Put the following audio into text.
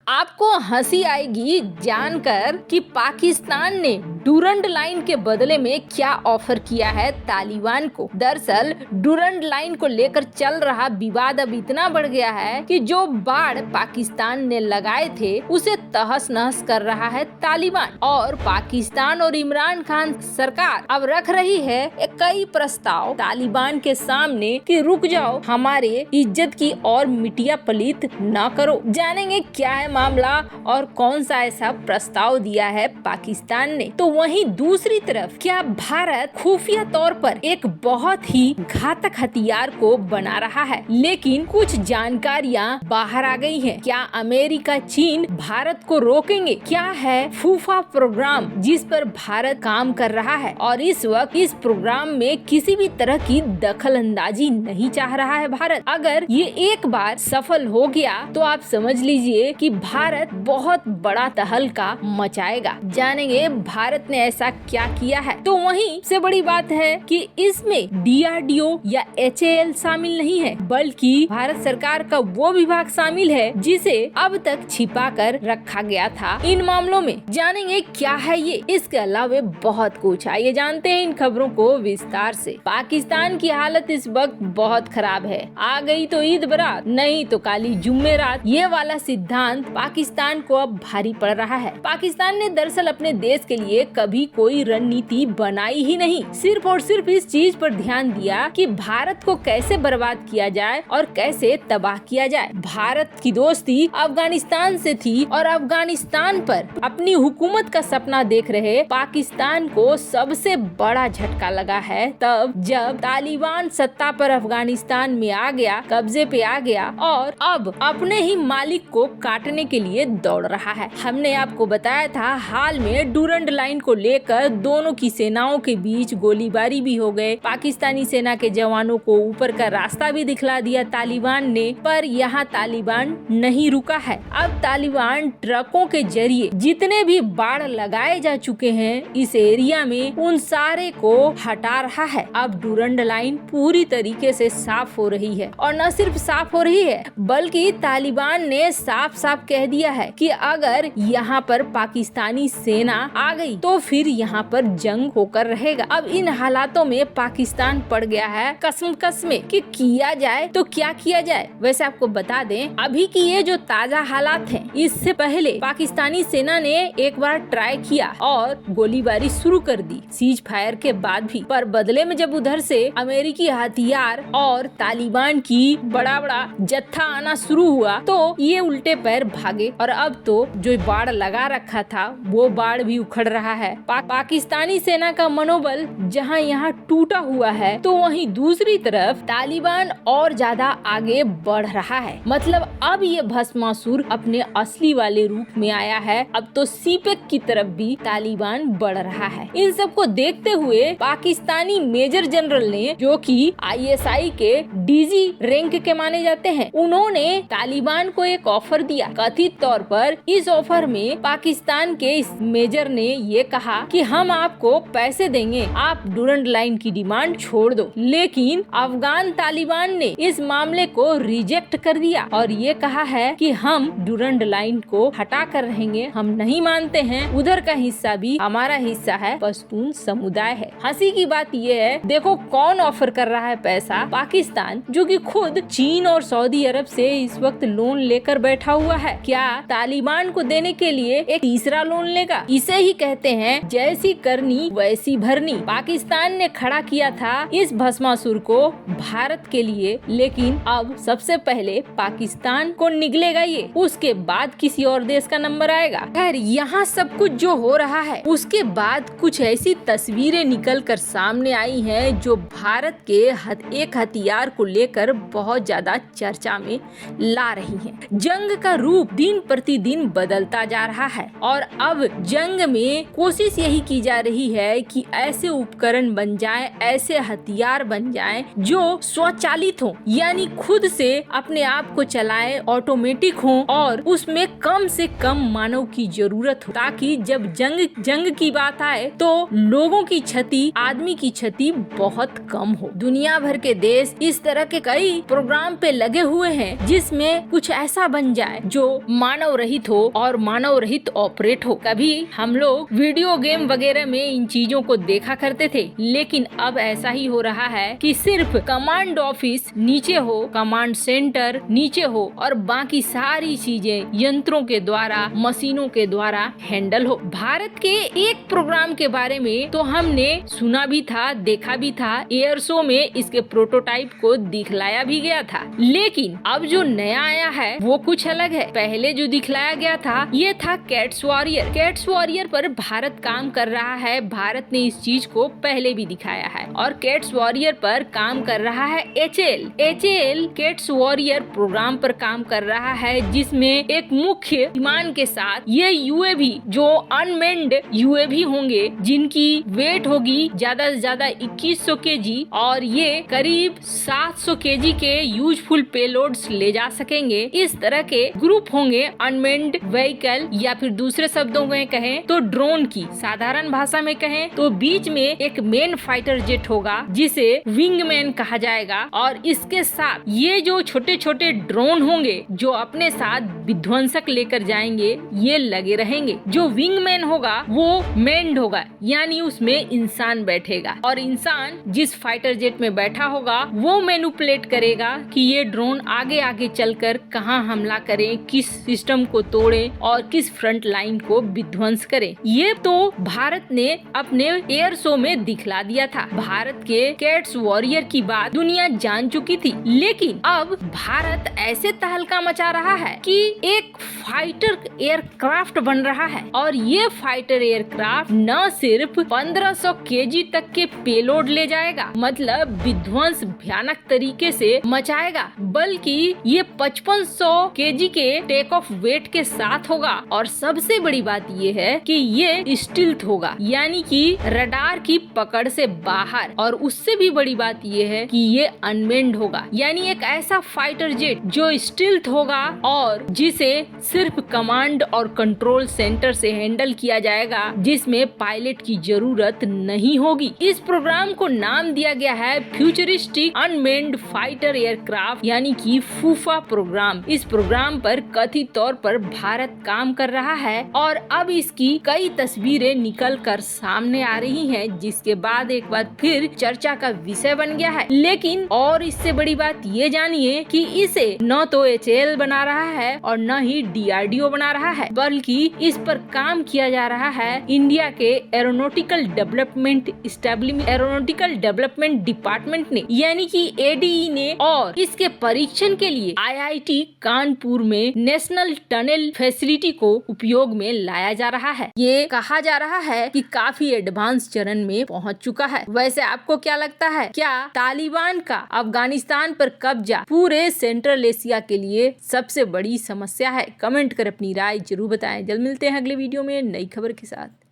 आपको हंसी आएगी जानकर कि पाकिस्तान ने डूरंड लाइन के बदले में क्या ऑफर किया है तालिबान को। दरअसल डूरंड लाइन को लेकर चल रहा विवाद अब इतना बढ़ गया है कि जो बाड़ पाकिस्तान ने लगाए थे उसे तहस नहस कर रहा है तालिबान। और पाकिस्तान और इमरान खान सरकार अब रख रही है कई प्रस्ताव तालिबान के सामने कि रुक जाओ, हमारे इज्जत की और मिटिया पलीत न करो। जानेंगे क्या है मामला और कौन सा ऐसा प्रस्ताव दिया है पाकिस्तान ने। तो वहीं दूसरी तरफ क्या भारत खुफिया तौर पर एक बहुत ही घातक हथियार को बना रहा है, लेकिन कुछ जानकारियां बाहर आ गई हैं। क्या अमेरिका चीन भारत को रोकेंगे? क्या है फूफा प्रोग्राम जिस पर भारत काम कर रहा है और इस वक्त इस प्रोग्राम में किसी भी तरह की दखल अंदाजी नहीं चाह रहा है भारत। अगर ये एक बार सफल हो गया तो आप समझ लीजिए कि भारत बहुत बड़ा तहलका मचाएगा। जानेंगे भारत ने ऐसा क्या किया है। तो वहीं से बड़ी बात है कि इसमें डीआरडीओ या एचएएल शामिल नहीं है, बल्कि भारत सरकार का वो विभाग शामिल है जिसे अब तक छिपा कर रखा गया था। इन मामलों में जानेंगे क्या है ये। इसके अलावा बहुत कुछ, आइए जानते हैं इन खबरों को विस्तार से। पाकिस्तान की हालत इस वक्त बहुत खराब है। आ गई तो ईद बारात, नहीं तो काली जुम्मेरात, ये वाला सिद्धांत पाकिस्तान को अब भारी पड़ रहा है। पाकिस्तान ने दरअसल अपने देश के लिए कभी कोई रणनीति बनाई ही नहीं, सिर्फ और सिर्फ इस चीज पर ध्यान दिया कि भारत को कैसे बर्बाद किया जाए और कैसे तबाह किया जाए। भारत की दोस्ती अफगानिस्तान से थी और अफगानिस्तान पर अपनी हुकूमत का सपना देख रहे पाकिस्तान को सबसे बड़ा झटका लगा है तब जब तालिबान सत्ता पर अफगानिस्तान में आ गया, कब्जे पे आ गया और अब अपने ही मालिक को काटने के लिए दौड़ रहा है। हमने आपको बताया था हाल में डूरंड लाइन को लेकर दोनों की सेनाओं के बीच गोलीबारी भी हो गए। पाकिस्तानी सेना के जवानों को ऊपर का रास्ता भी दिखला दिया तालिबान ने, पर यहाँ तालिबान नहीं रुका है। अब तालिबान ट्रकों के जरिए जितने भी बाड़ लगाए जा चुके हैं इस एरिया में उन सारे को हटा रहा है। अब डूरंड लाइन पूरी तरीके से साफ हो रही है और न सिर्फ साफ हो रही है बल्कि तालिबान ने साफ साफ कह दिया है कि अगर यहाँ पर पाकिस्तानी सेना आ गई तो फिर यहाँ पर जंग होकर रहेगा। अब इन हालातों में पाकिस्तान पड़ गया है कसमकस में कि किया जाए तो क्या किया जाए। वैसे आपको बता दें अभी की ये जो ताजा हालात हैं, इससे पहले पाकिस्तानी सेना ने एक बार ट्राई किया और गोलीबारी शुरू कर दी सीज फायर के बाद भी, पर बदले में जब उधर से अमेरिकी हथियार और तालिबान की बड़ा बड़ा जत्था आना शुरू हुआ तो ये उल्टे पैर भागे और अब तो जो बाढ़ लगा रखा था वो बाढ़ भी उखड़ रहा है। पाकिस्तानी सेना का मनोबल जहां यहाँ टूटा हुआ है तो वहीं दूसरी तरफ तालिबान और ज्यादा आगे बढ़ रहा है। मतलब अब ये भस्मासुर अपने असली वाले रूप में आया है। अब तो सीपेक की तरफ भी तालिबान बढ़ रहा है। इन सब को देखते हुए पाकिस्तानी मेजर जनरल ने, जो कि आईएसआई के डीजी रैंक के माने जाते हैं, उन्होंने तालिबान को एक ऑफर दिया। कथित तौर पर इस ऑफर में पाकिस्तान के इस मेजर ने ये कहा कि हम आपको पैसे देंगे, आप डूरंड लाइन की डिमांड छोड़ दो। लेकिन अफगान तालिबान ने इस मामले को रिजेक्ट कर दिया और ये कहा है कि हम डूरंड लाइन को हटा कर रहेंगे, हम नहीं मानते हैं, उधर का हिस्सा भी हमारा हिस्सा है, पश्तून समुदाय है। हंसी की बात ये है, देखो कौन ऑफर कर रहा है पैसा, पाकिस्तान, जो कि खुद चीन और सऊदी अरब से इस वक्त लोन लेकर बैठा हुआ है। क्या तालिबान को देने के लिए एक तीसरा लोन लेगा? इसे ही कहते हैं जैसी करनी वैसी भरनी। पाकिस्तान ने खड़ा किया था इस भस्मासुर को भारत के लिए, लेकिन अब सबसे पहले पाकिस्तान को निगलेगा ये, उसके बाद किसी और देश का नंबर आएगा। खैर यहाँ सब कुछ जो हो रहा है उसके बाद कुछ ऐसी तस्वीरें निकल कर सामने आई हैं जो भारत के एक हथियार को लेकर बहुत ज्यादा चर्चा में ला रही हैं। जंग का रूप दिन प्रतिदिन बदलता जा रहा है और अब जंग में कोशिश यही की जा रही है कि ऐसे उपकरण बन जाएं, ऐसे हथियार बन जाएं जो स्वचालित हो, यानी खुद से अपने आप को चलाएं, ऑटोमेटिक हो और उसमें कम से कम मानव की जरूरत हो, ताकि जब जंग की बात आए तो लोगों की क्षति, आदमी की क्षति बहुत कम हो। दुनिया भर के देश इस तरह के कई प्रोग्राम पे लगे हुए हैं जिसमें कुछ ऐसा बन जाए जो मानव रहित हो और मानव रहित ऑपरेट हो। कभी हम लोग वीडियो गेम वगैरह में इन चीजों को देखा करते थे, लेकिन अब ऐसा ही हो रहा है कि सिर्फ कमांड ऑफिस नीचे हो, कमांड सेंटर नीचे हो और बाकी सारी चीजें यंत्रों के द्वारा, मशीनों के द्वारा हैंडल हो। भारत के एक प्रोग्राम के बारे में तो हमने सुना भी था, देखा भी था, एयर शो में इसके प्रोटोटाइप को दिखलाया भी गया था। लेकिन अब जो नया आया है वो कुछ अलग है। पहले जो दिखलाया गया था ये था कैट्स वॉरियर। कैट्स वॉरियर पर भारत काम कर रहा है। भारत ने इस चीज को पहले भी दिखाया है और कैट्स वॉरियर पर काम कर रहा है HAL कैट्स वॉरियर प्रोग्राम पर काम कर रहा है, जिसमें एक मुख्य विमान के साथ ये UAV जो अनमेन्ड UAV होंगे, जिनकी वेट होगी ज्यादा से ज्यादा 2100 kg और ये करीब 700 kg के यूजफुल पेलोड्स ले जा सकेंगे। इस तरह के ग्रुप होंगे अनमेन्ड व्हीकल, या फिर दूसरे शब्दों में कहें तो ड्रोन की साधारण भाषा में कहें तो बीच में एक मेन फाइटर जेट होगा जिसे विंगमैन कहा जाएगा और इसके साथ ये जो छोटे छोटे ड्रोन होंगे जो अपने साथ विध्वंसक लेकर जाएंगे, ये लगे रहेंगे। जो विंगमैन होगा वो मैन्ड होगा, यानी उसमें इंसान बैठेगा और इंसान जिस फाइटर जेट में बैठा होगा वो मैनिपुलेट करेगा कि ये ड्रोन आगे आगे चलकर कहां हमला करें, किस सिस्टम को तोड़े और किस फ्रंट लाइन को विध्वंस करे। ये तो भारत ने अपने एयर शो में दिखला दिया था। भारत के कैट्स वॉरियर की बात दुनिया जान चुकी थी, लेकिन अब भारत ऐसे तहलका मचा रहा है कि एक फाइटर एयरक्राफ्ट बन रहा है और ये फाइटर एयरक्राफ्ट न सिर्फ 1500 kg तक के पेलोड ले जाएगा, मतलब विध्वंस भयानक तरीके से मचाएगा, बल्कि ये 5500 kg के टेक ऑफ वेट के साथ होगा। और सबसे बड़ी बात ये है कि ये स्टील्थ होगा, यानी कि रडार की पकड़ से बाहर। और उससे भी बड़ी बात ये है कि ये अनमेन्ड होगा, यानी एक ऐसा फाइटर जेट जो स्टील्थ होगा और जिसे सिर्फ कमांड और कंट्रोल सेंटर से हैंडल किया जाएगा, जिसमें पायलट की जरूरत नहीं होगी। इस प्रोग्राम को नाम दिया गया है फ्यूचरिस्टिक अनमेन्ड फाइटर एयरक्राफ्ट, यानी कि फूफा प्रोग्राम। इस प्रोग्राम पर कथित तौर पर भारत काम कर रहा है और अब इसकी कई तस्वीरें निकल कर सामने आ रही हैं, जिसके बाद एक बार फिर चर्चा का विषय बन गया है। लेकिन और इससे बड़ी बात ये जानिए कि इसे न तो HAL बना रहा है और न ही DRDO बना रहा है, बल्कि इस पर काम किया जा रहा है इंडिया के एरोनॉटिकल डेवलपमेंट डिपार्टमेंट ने, यानी कि ADE ने। और इसके परीक्षण के लिए IIT कानपुर में नेशनल टनल फैसिलिटी को उपयोग में लाया जा रहा है। ये कहा जा रहा है कि काफी एडवांस चरण में पहुंच चुका है। वैसे आपको क्या लगता है, क्या तालिबान का अफगानिस्तान पर कब्जा पूरे सेंट्रल एशिया के लिए सबसे बड़ी समस्या है? कमेंट कर अपनी राय जरूर बताएं। जल्द मिलते हैं अगले वीडियो में नई खबर के साथ।